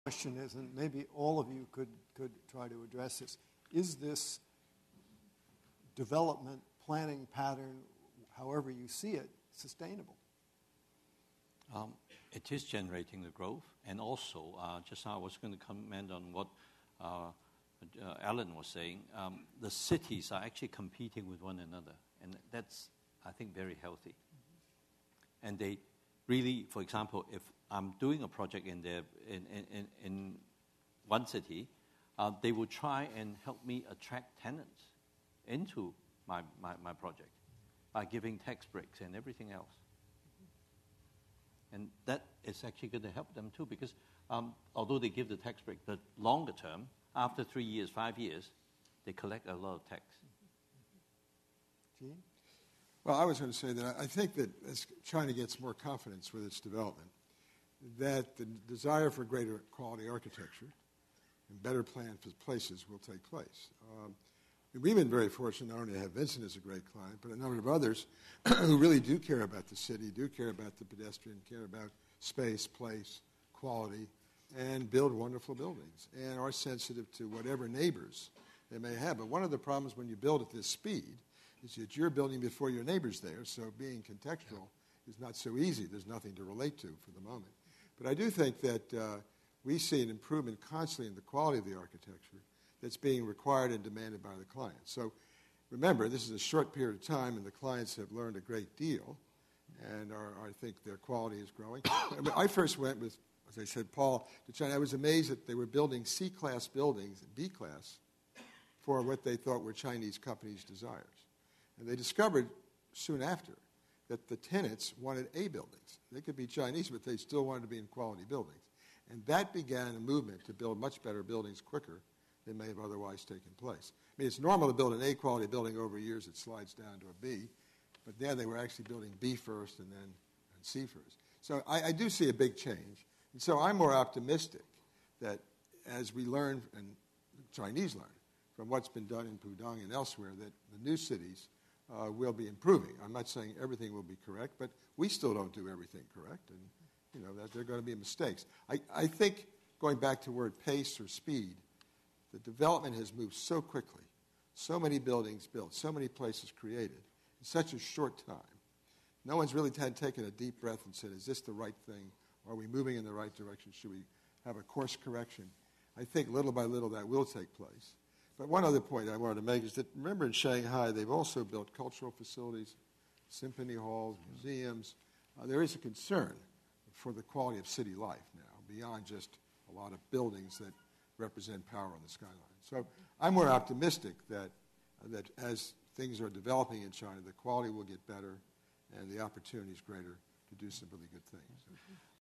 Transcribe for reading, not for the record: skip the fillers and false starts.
Question is, and maybe all of you could try to address this, is this development planning pattern, however you see it, sustainable? It is generating the growth, and also, just now I was going to comment on what Alan was saying. The cities are actually competing with one another, and that's, I think, very healthy. And they really, for example, if I'm doing a project in one city, they will try and help me attract tenants into my project by giving tax breaks and everything else. And that is actually going to help them too, because although they give the tax break, but longer term, after 3 years, 5 years, they collect a lot of tax. Gene? Well, I was going to say that I think that as China gets more confidence with its development, that the desire for greater quality architecture and better planned places will take place. We've been very fortunate not only to have Vincent as a great client, but a number of others who really do care about the city, do care about the pedestrian, care about space, place, quality, and build wonderful buildings, and are sensitive to whatever neighbors they may have. But one of the problems when you build at this speed is that you're building before your neighbor's there, so being contextual is not so easy. There's nothing to relate to for the moment. But I do think that we see an improvement constantly in the quality of the architecture that's being required and demanded by the clients. So remember, this is a short period of time, and the clients have learned a great deal, and I think their quality is growing. I first went with, as I said, Paul, to China. I was amazed that they were building C-class buildings, B-class, for what they thought were Chinese companies' desires. And they discovered soon after that the tenants wanted A buildings. They could be Chinese, but they still wanted to be in quality buildings. And that began a movement to build much better buildings quicker than may have otherwise taken place. I mean, it's normal to build an A-quality building over years. It slides down to a B. But there they were actually building B first and then C first. So I do see a big change. And so I'm more optimistic that as we learn, and the Chinese learn, from what's been done in Pudong and elsewhere, that the new cities will be improving. I'm not saying everything will be correct, but we still don't do everything correct, and that there are going to be mistakes. I think, going back to word pace or speed, the development has moved so quickly, so many buildings built, so many places created, in such a short time. No one's really taken a deep breath and said, is this the right thing? Are we moving in the right direction? Should we have a course correction? I think little by little that will take place. But one other point I wanted to make is that, remember in Shanghai, they've also built cultural facilities, symphony halls, museums. There is a concern for the quality of city life now, beyond just a lot of buildings that represent power on the skyline. So I'm more optimistic that as things are developing in China, the quality will get better and the opportunity is greater to do some really good things.